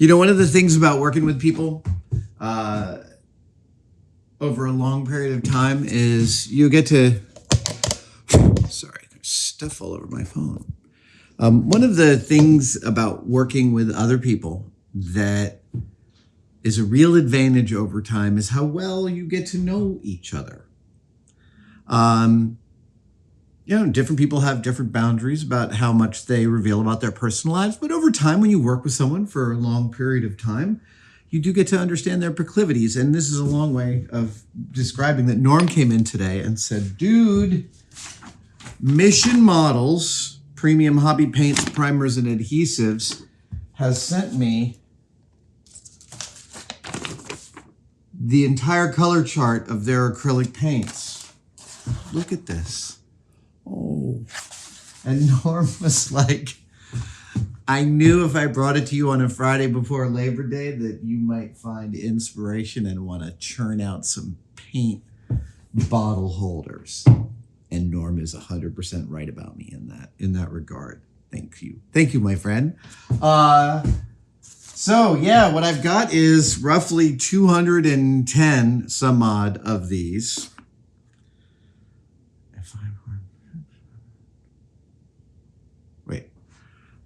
You know, one of the things about working with people over a long period of time is you get to, sorry, there's stuff all over my phone. One of the things about working with other people that is a real advantage over time is how well you get to know each other. You know, different people have different boundaries about how much they reveal about their personal lives, but over time, when you work with someone for a long period of time, you do get to understand their proclivities. And this is a long way of describing that Norm came in today and said, dude, Mission Models, Premium Hobby Paints, Primers, and Adhesives has sent me the entire color chart of their acrylic paints. Look at this. Oh, and Norm was like, I knew if I brought it to you on a Friday before Labor Day that you might find inspiration and want to churn out some paint bottle holders. And Norm is 100% right about me in that regard. Thank you. Thank you, my friend. So yeah, what I've got is roughly 210 some odd of these.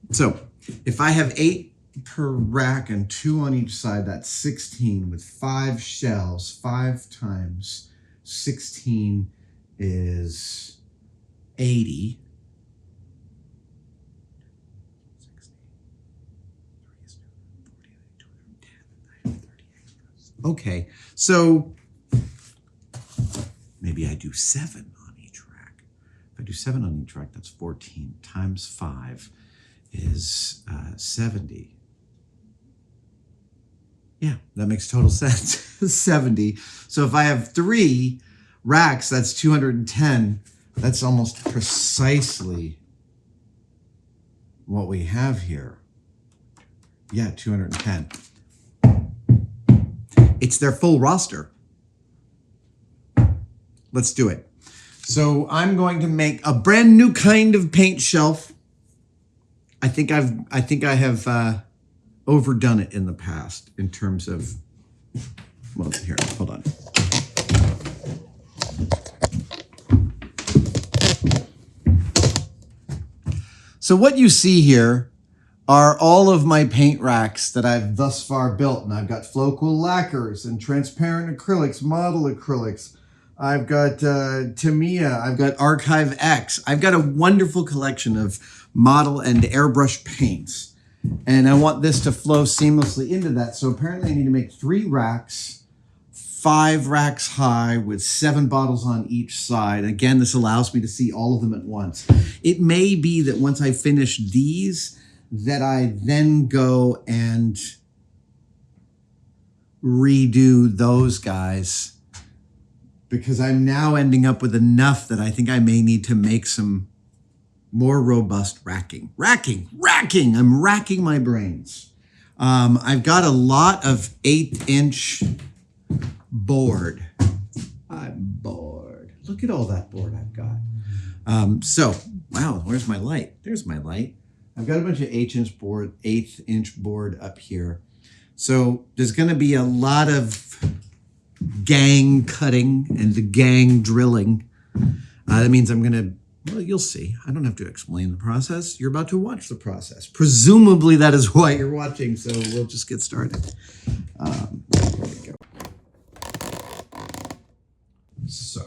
So if I have 8 per rack and 2 on each side, that's 16 with 5 shells. 5 times 16 is 80. Okay, so maybe I do 7 on each rack. If I do 7 on each rack, that's 14 times 5. Is 70. Yeah, that makes total sense. 70. So if I have 3 racks, that's 210. That's almost precisely what we have here. Yeah, 210. It's their full roster. Let's do it. So I'm going to make a brand new kind of paint shelf. I think I have overdone it in the past in terms of, well, here, hold on. So what you see here are all of my paint racks that I've thus far built. And I've got Flow-Cool lacquers and transparent acrylics, model acrylics. I've got Tamiya, I've got Archive X. I've got a wonderful collection of model and airbrush paints. And I want this to flow seamlessly into that. So apparently I need to make 3 racks, 5 racks high with 7 bottles on each side. Again, this allows me to see all of them at once. It may be that once I finish these, that I then go and redo those guys, because I'm now ending up with enough that I think I may need to make some more robust racking. Racking. I'm racking my brains. I've got a lot of 1/8-inch board. I'm bored. Look at all that board I've got. So, wow, where's my light? There's my light. I've got a bunch of 1/8-inch board up here. So there's going to be a lot of gang cutting and the gang drilling. That means I'm going to, well, you'll see. I don't have to explain the process. You're about to watch the process. Presumably that is why you're watching, so we'll just get started. Here we go. So.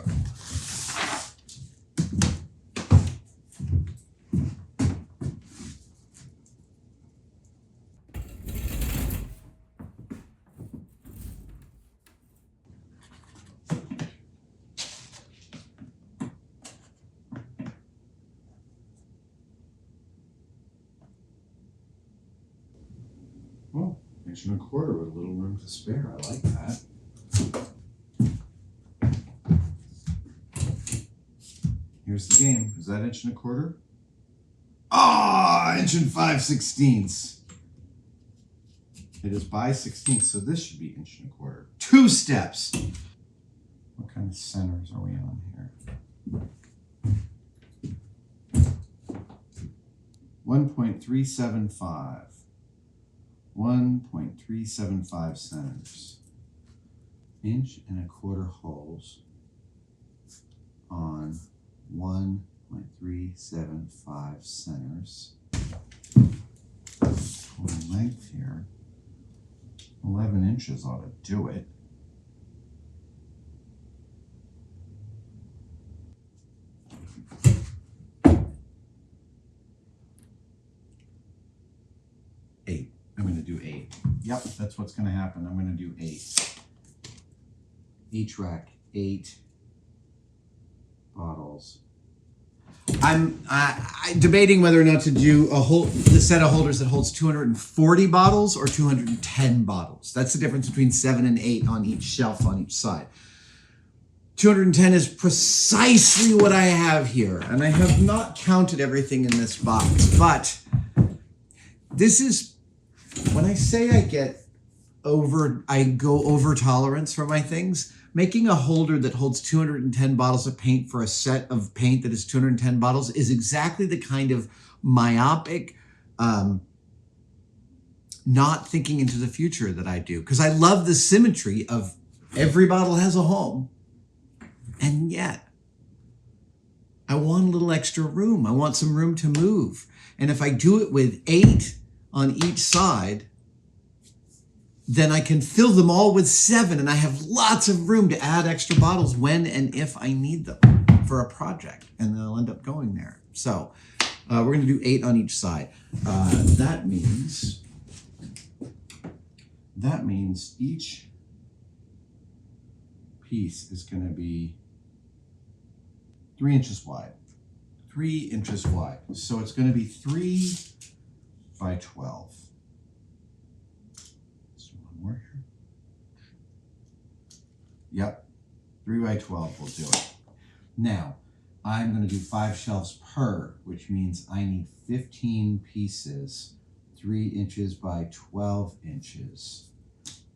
Oh, 1 1/4 with a little room to spare. I like that. Here's the game. Is that 1 1/4? Ah, 1 5/16. It is by 16, so this should be 1 1/4. 2 steps. What kind of centers are we on here? 1.375. 1.375 centers. 1.25 holes on 1.375 centers. Total length here, 11 inches ought to do it. I'm going to do 8. Yep, that's what's going to happen. I'm going to do 8. Each rack, 8 bottles. I'm debating whether or not to do the set of holders that holds 240 bottles or 210 bottles. That's the difference between 7 and 8 on each shelf on each side. 210 is precisely what I have here, and I have not counted everything in this box, but this is, when I say I go over tolerance for my things, making a holder that holds 210 bottles of paint for a set of paint that is 210 bottles is exactly the kind of myopic, not thinking into the future that I do. Because I love the symmetry of every bottle has a home, and yet I want a little extra room. I want some room to move. And if I do it with 8 on each side, then I can fill them all with 7, and I have lots of room to add extra bottles when and if I need them for a project, and they'll end up going there. So we're going to do 8 on each side. That means each piece is going to be 3 inches wide. 3 inches wide. So it's going to be 3 by 12. More here. Yep, 3 by 12 will do it. Now, I'm going to do 5 shelves per, which means I need 15 pieces, 3 inches by 12 inches.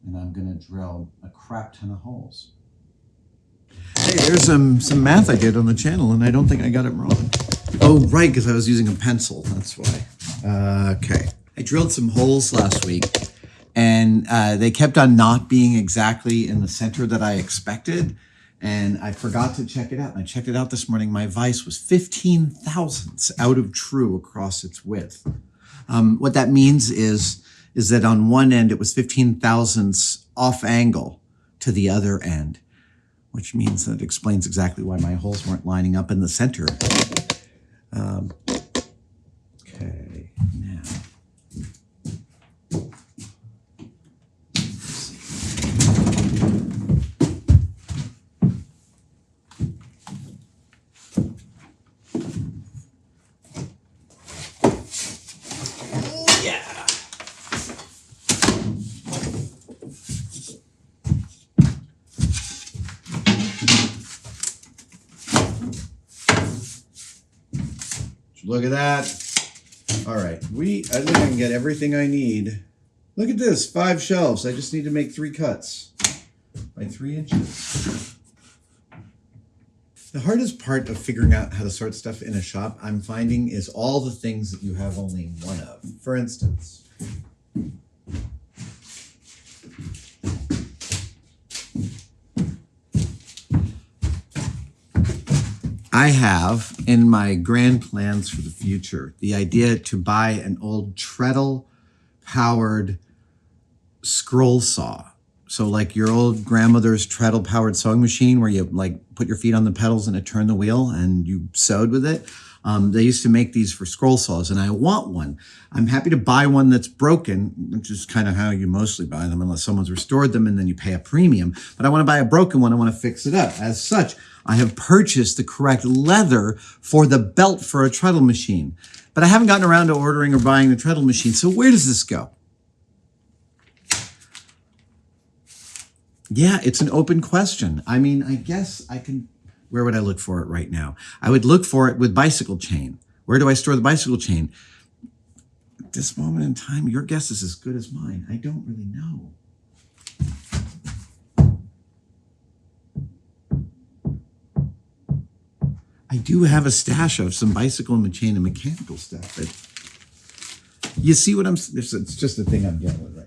And I'm going to drill a crap ton of holes. Hey, there's some math I did on the channel, and I don't think I got it wrong. Oh, right, because I was using a pencil. That's why. Okay. I drilled some holes last week, and they kept on not being exactly in the center that I expected, and I forgot to check it out. And I checked it out this morning. My vise was 15 thousandths out of true across its width. What that means is that on one end it was 15 thousandths off angle to the other end, which means that explains exactly why my holes weren't lining up in the center. Okay, now. Look at that. All right, I think I can get everything I need. Look at this, 5 shelves. I just need to make 3 cuts by 3 inches. The hardest part of figuring out how to sort stuff in a shop, I'm finding, is all the things that you have only one of. For instance, I have in my grand plans for the future the idea to buy an old treadle-powered scroll saw. So like your old grandmother's treadle-powered sewing machine where you like put your feet on the pedals and it turned the wheel and you sewed with it. They used to make these for scroll saws, and I want one. I'm happy to buy one that's broken, which is kind of how you mostly buy them unless someone's restored them and then you pay a premium. But I want to buy a broken one. I want to fix it up. As such, I have purchased the correct leather for the belt for a treadle machine. But I haven't gotten around to ordering or buying the treadle machine. So where does this go? Yeah, it's an open question. I mean, I guess I can... Where would I look for it right now? I would look for it with bicycle chain. Where do I store the bicycle chain? At this moment in time, your guess is as good as mine. I don't really know. I do have a stash of some bicycle and chain and mechanical stuff, but you see what it's just a thing I'm dealing with right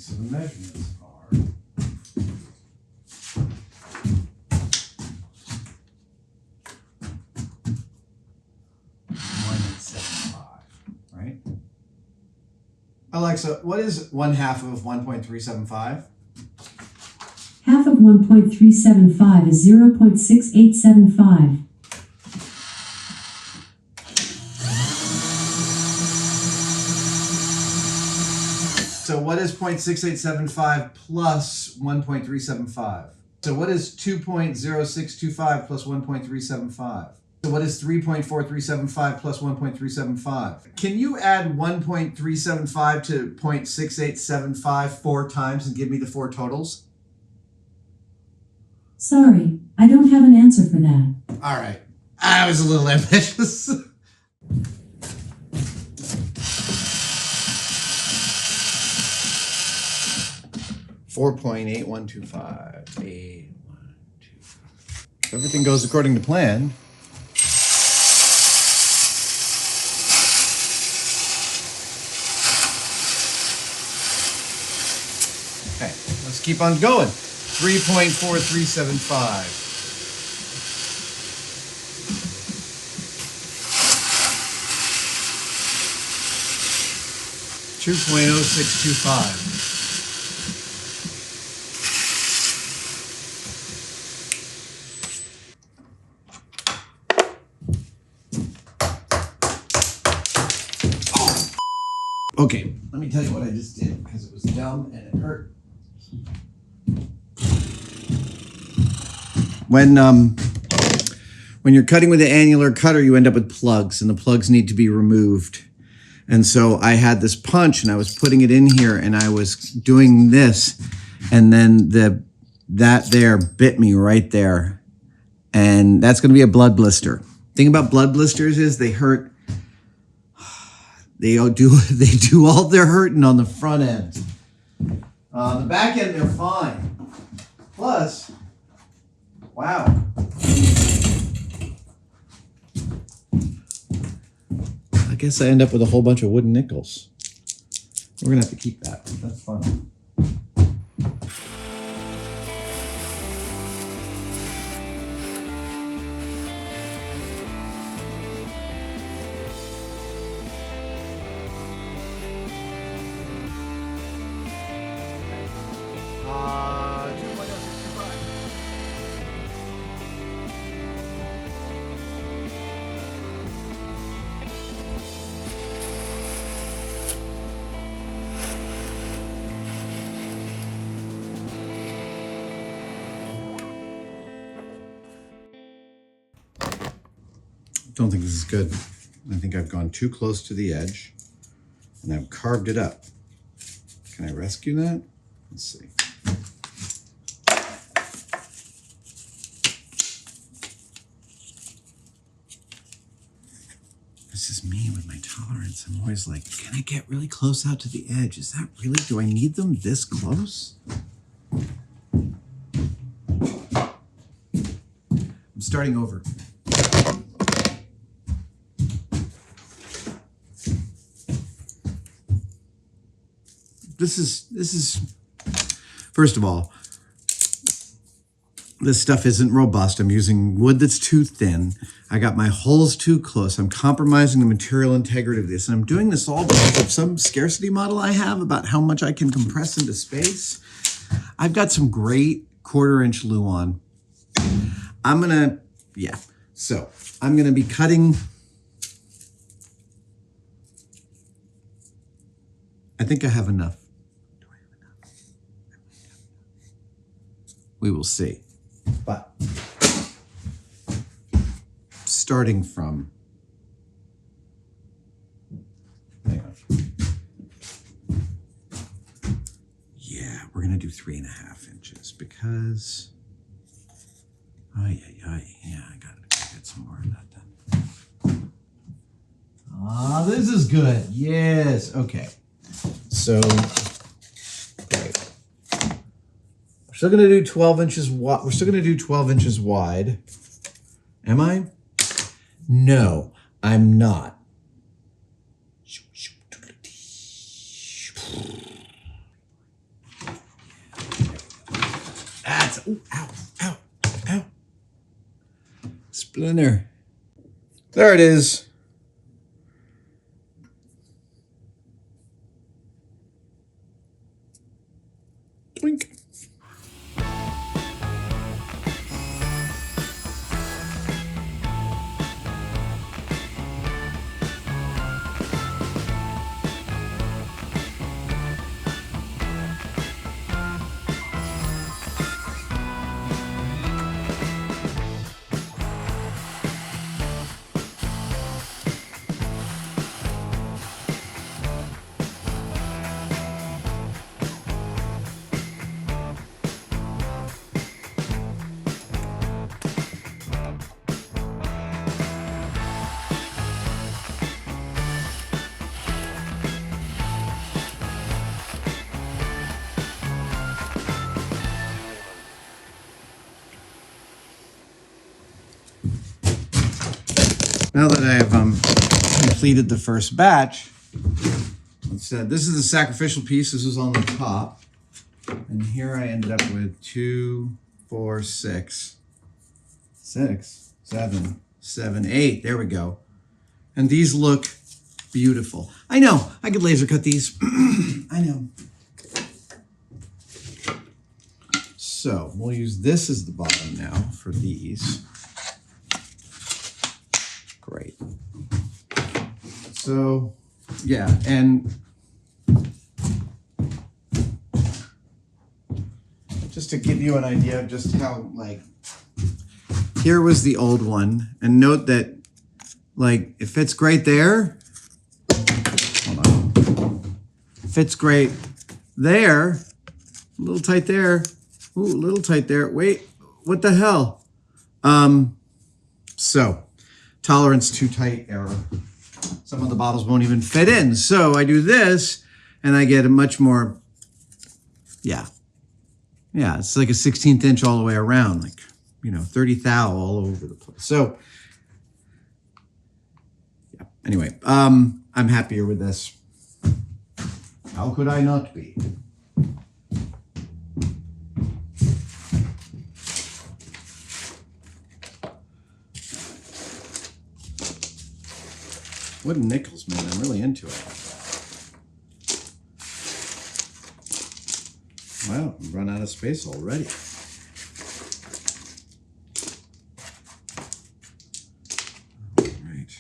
so the measurements are 1.75, right? Alexa, what is 1/2 of 1.375? Half of 1.375 is 0.6875. So what is 0.6875 plus 1.375? So what is 2.0625 plus 1.375? So what is 3.4375 plus 1.375? Can you add 1.375 to 0.6875 4 times and give me the 4 totals? Sorry, I don't have an answer for that. All right. I was a little ambitious. $4.8125. If everything goes according to plan. Okay, let's keep on going. 3.4375. 2.0625. Okay, let me tell you what I just did because it was dumb and it hurt. When you're cutting with an annular cutter, you end up with plugs, and the plugs need to be removed. And so I had this punch, and I was putting it in here, and I was doing this, and then that there bit me right there, and that's going to be a blood blister. Thing about blood blisters is they hurt. They do all their hurting on the front end. The back end, they're fine. Plus, wow. I guess I end up with a whole bunch of wooden nickels. We're gonna have to keep that. That's fun. Don't think this is good. I think I've gone too close to the edge and I've carved it up. Can I rescue that? Let's see. This is me with my tolerance. I'm always like, can I get really close out to the edge? Is that really, do I need them this close? I'm starting over. This is, first of all, this stuff isn't robust. I'm using wood that's too thin. I got my holes too close. I'm compromising the material integrity of this. And I'm doing this all because of some scarcity model I have about how much I can compress into space. I've got some great 1/4-inch Luan. I'm gonna be cutting. I think I have enough. We will see. But starting from, hang on. Yeah, we're gonna do 3.5 inches because, yeah, I gotta get some more of that done. This is good. Yes, okay. So, great. We're still going to do 12 inches wide. We're still going to do 12 inches wide. Am I? No, I'm not. That's, ooh, ow, ow, ow. Splinter. There it is. Twink. Now that I have completed the first batch, this is the sacrificial piece. This was on the top. And here I ended up with 2, 4, 6, 7, 8. There we go. And these look beautiful. I know, I could laser cut these. I know. So we'll use this as the bottom now for these. Great. So, yeah, and just to give you an idea of just how, like, here was the old one, and note that, like, it fits great there. Hold on. Fits great there. A little tight there. Ooh, a little tight there. Wait, what the hell? So, tolerance too tight error. Some of the bottles won't even fit in. So I do this, and I get a much more, yeah, it's like a 16th inch all the way around, like, 30 thou all over the place. So, yeah, anyway, I'm happier with this. How could I not be? Wooden nickels, man, I'm really into it. Wow, I've run out of space already. All right.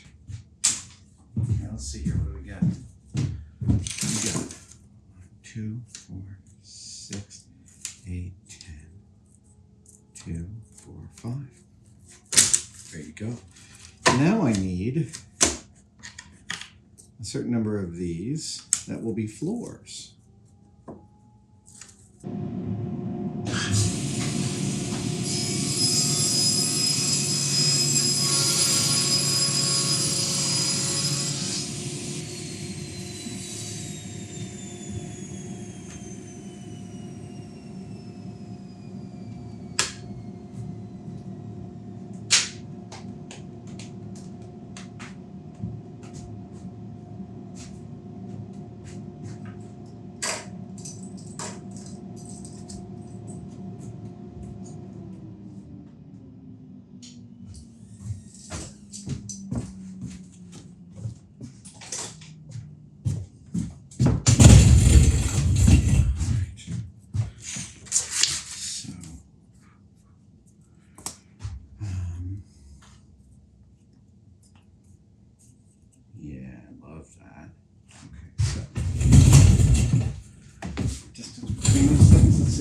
Now let's see here, what do we got? We got 2, 4, 6, 8, 10, 2, 4, 5. There you go. Now I need a certain number of these that will be floors.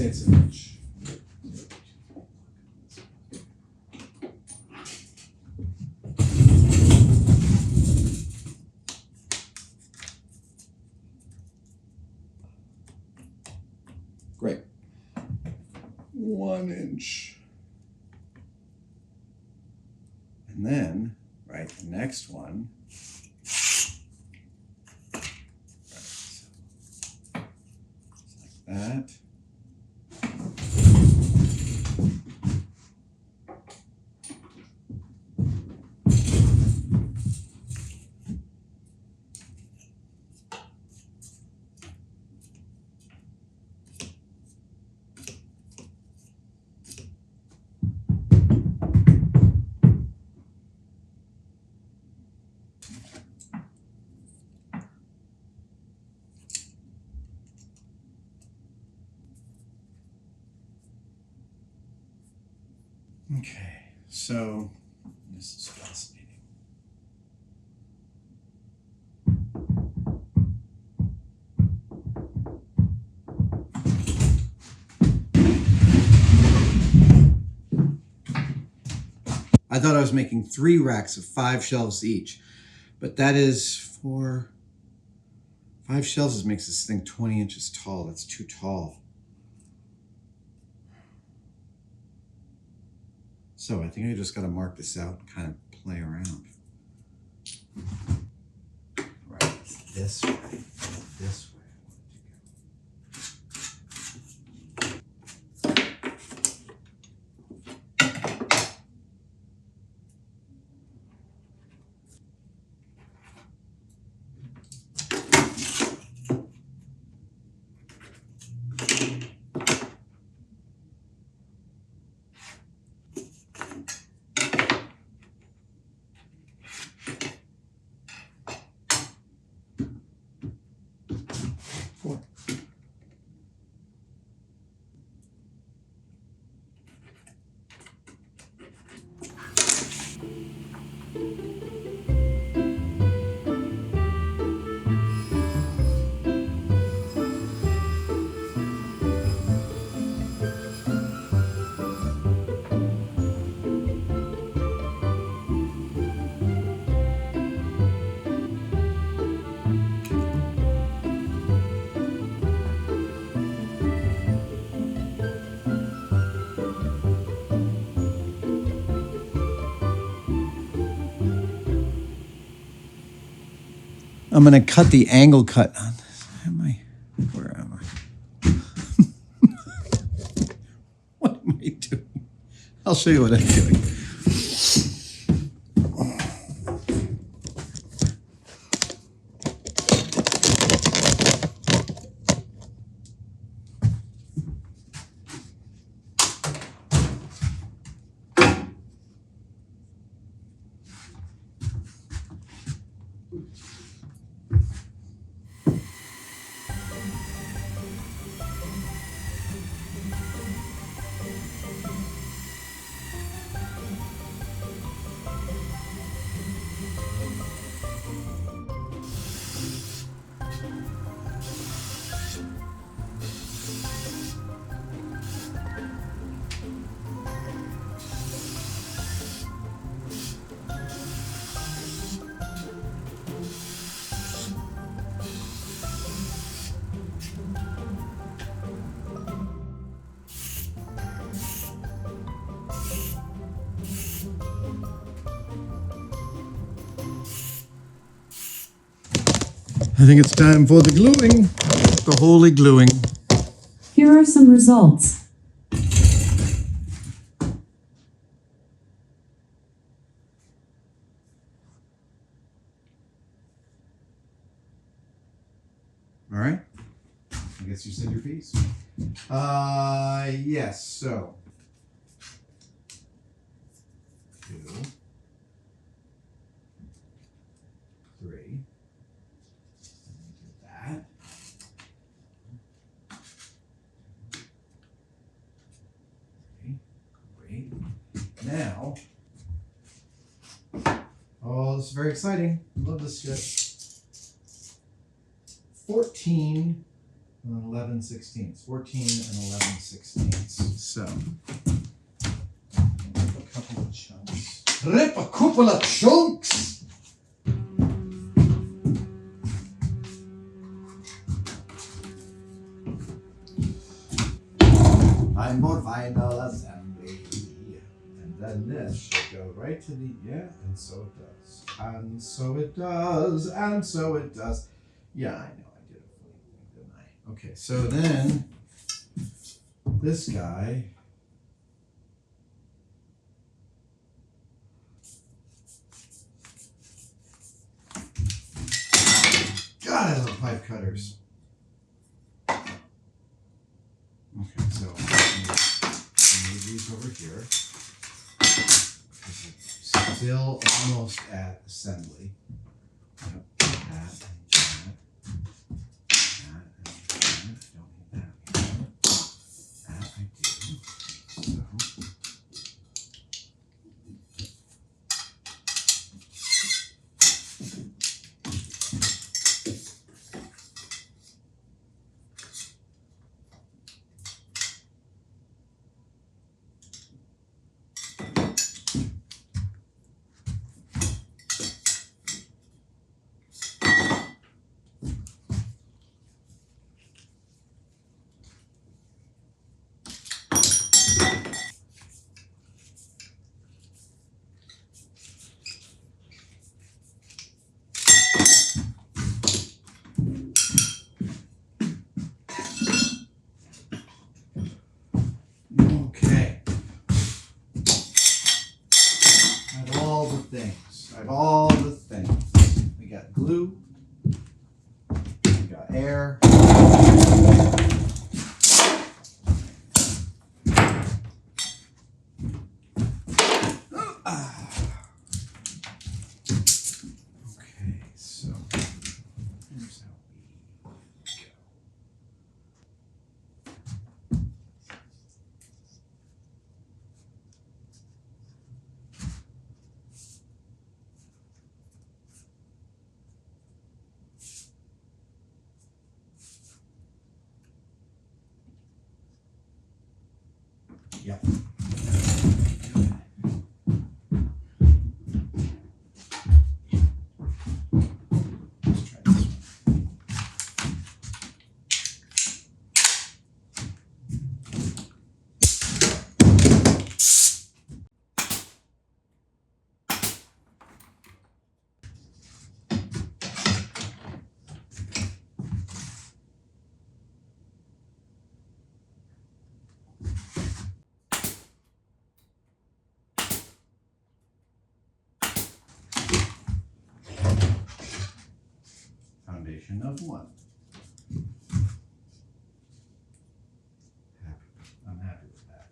It's an inch. Great. 1 inch. And then, right, the next one. Right, so like that. Okay, so this is fascinating. I thought I was making 3 racks of 5 shelves each, but that is for 5 shelves makes this thing 20 inches tall. That's too tall. So I think I just got to mark this out and kind of play around. Right, this way, this way. I'm going to cut the angle cut on this. Where am I? What am I doing? I'll show you what I'm doing. I think it's time for the gluing, the holy gluing. Here are some results. All right. I guess you said your piece. Yes. So 2, 3. That. Great. Now. Oh, this is very exciting. Love this shit. 14 and 11 sixteenths. 14 and 11 sixteenths. So, rip a couple of chunks. Rip a couple of chunks! I'm more final assembly. And then this should go right to the, yeah, and so it does. And so it does. And so it does. Yeah, I know. I did a funny thing, didn't I? Okay, so then this guy. God, I love pipe cutters. Okay, so move these over here. Still almost at assembly. Yep, that and that. That and that. Don't need that. That I do. So things. I have all the things. We got glue. We got air. Okay, so here's how we go. Yep. Let's try this one. Foundation of 1. I'm happy with that.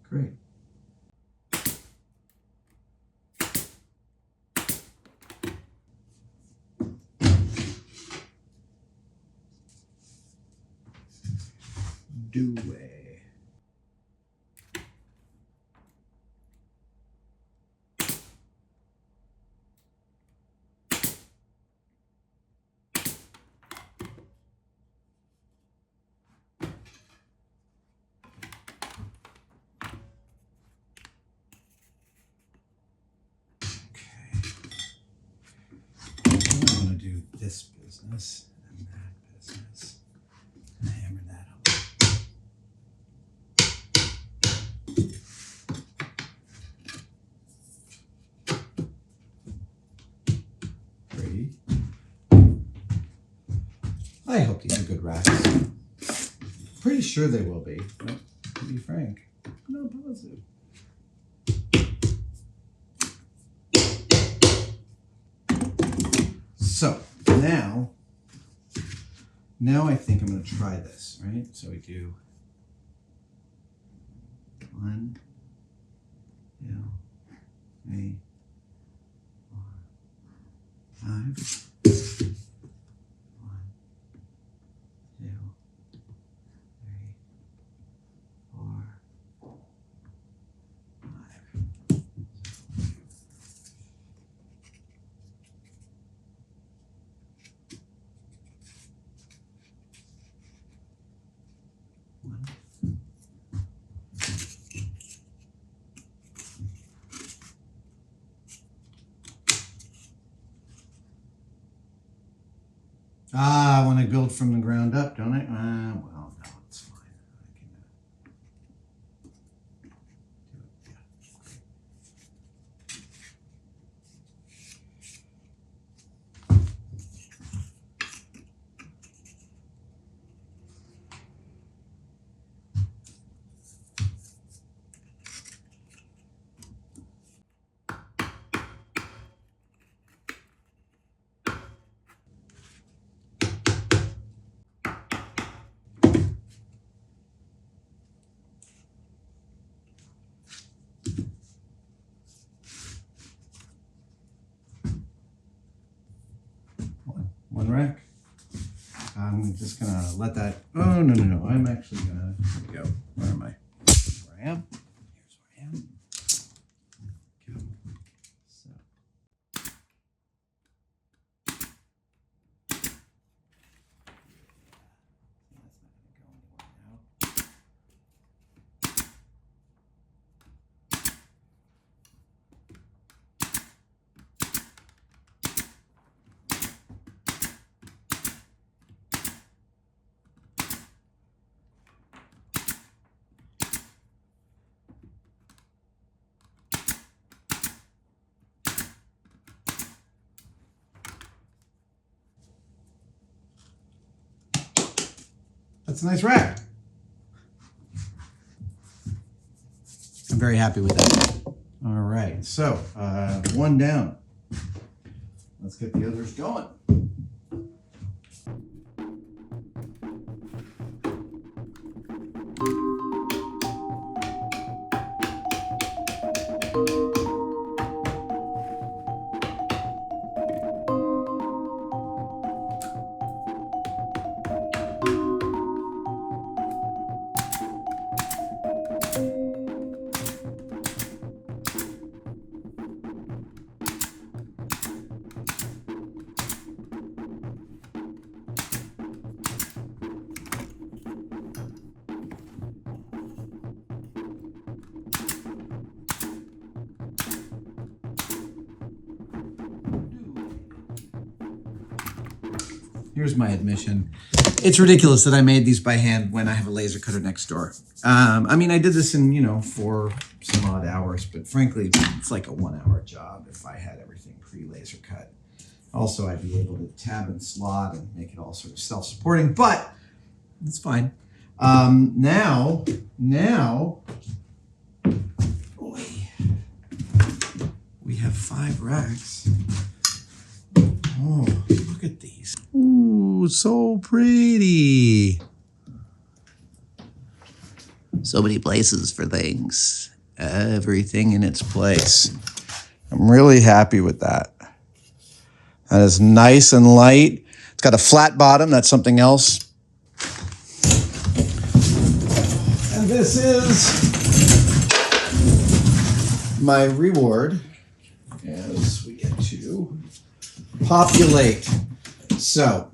Great. Do it. I want to do this business and that business. And hammer that out. Pretty. I hope these are good racks. Pretty sure they will be, but to be frank, no positive. So now I think I'm going to try this, right? So we do 1, 2, 3, 4, 5. 1, 2, 3, 4, 5. I want to build from the ground up, don't I? Well, no, it's fine. I can do it. Yeah. One rack. I'm I'm just gonna let that, oh, no. I'm actually gonna, here we go. Where am I? Here's where I am. Here's where I am. Go. So. That's a nice rack. I'm very happy with that. All right, so one down. Let's get the others going. Here's my admission. It's ridiculous that I made these by hand when I have a laser cutter next door. I mean, I did this in, 4 some odd hours, but frankly, it's like a 1 hour job if I had everything pre-laser cut. Also, I'd be able to tab and slot and make it all sort of self-supporting, but it's fine. Now, boy, we have 5 racks. Oh, look at these. Ooh, so pretty. So many places for things. Everything in its place. I'm really happy with that. That is nice and light. It's got a flat bottom. That's something else. And this is my reward as we get to populate. So,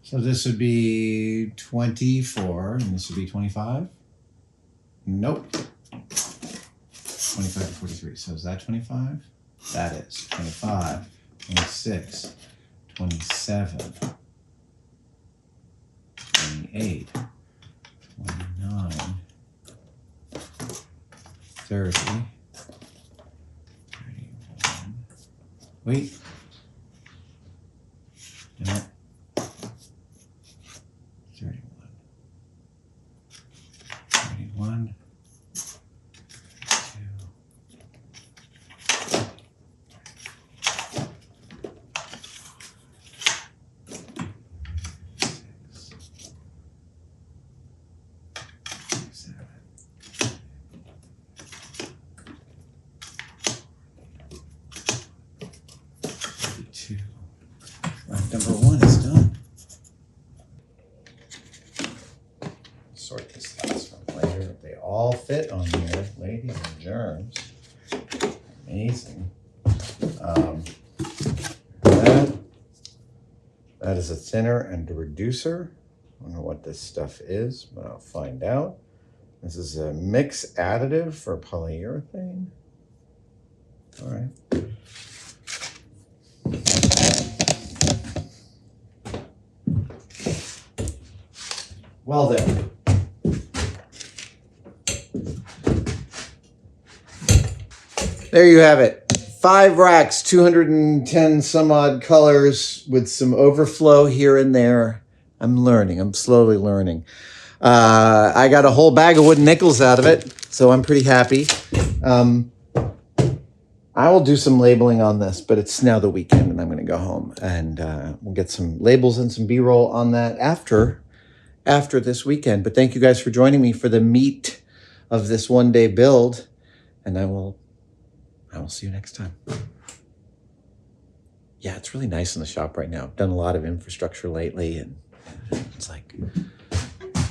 so this would be 24, and this would be 25? Nope. 25 to 43. So is that 25? That is 25, 26, 27, 28, 29, 30, 31. Wait. No. 31, 32. Rack number 1 is done. Sort this last one later. They all fit on here, ladies and germs. Amazing. That is a thinner and a reducer. I don't know what this stuff is, but I'll find out. This is a mix additive for polyurethane. All right. Well then. There you have it. 5 racks, 210 some odd colors with some overflow here and there. I'm learning. I'm slowly learning. I got a whole bag of wooden nickels out of it, so I'm pretty happy. I will do some labeling on this, but it's now the weekend and I'm going to go home and we'll get some labels and some B-roll on that after this weekend. But thank you guys for joining me for the meat of this one-day build, and I will see you next time. Yeah, it's really nice in the shop right now. I've done a lot of infrastructure lately, and it's like,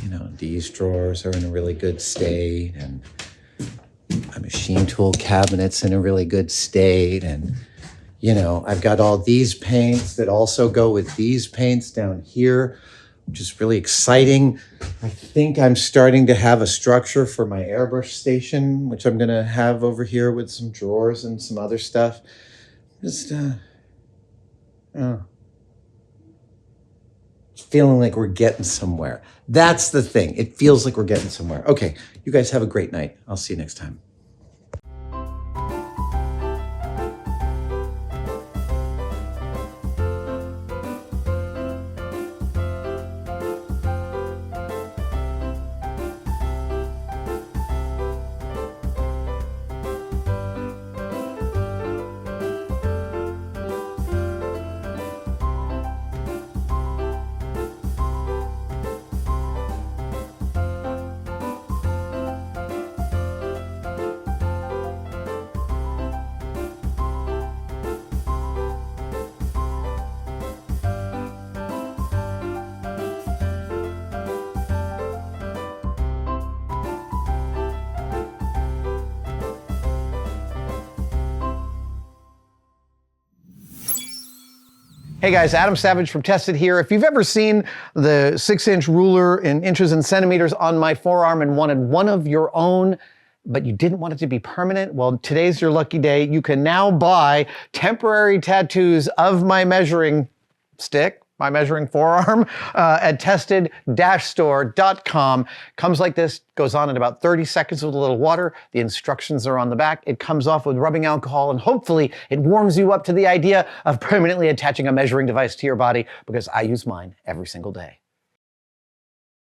you know, these drawers are in a really good state, and my machine tool cabinet's in a really good state, and, you know, I've got all these paints that also go with these paints down here, which is really exciting. I think I'm starting to have a structure for my airbrush station, which I'm gonna have over here with some drawers and some other stuff. Just, feeling like we're getting somewhere. That's the thing. It feels like we're getting somewhere. Okay, you guys have a great night. I'll see you next time. Hey guys, Adam Savage from Tested here. If you've ever seen the 6-inch ruler in inches and centimeters on my forearm and wanted one of your own, but you didn't want it to be permanent, well, today's your lucky day. You can now buy temporary tattoos of my measuring stick, my measuring forearm, at tested-store.com. Comes like this, goes on in about 30 seconds with a little water. The instructions are on the back. It comes off with rubbing alcohol, and hopefully it warms you up to the idea of permanently attaching a measuring device to your body, because I use mine every single day.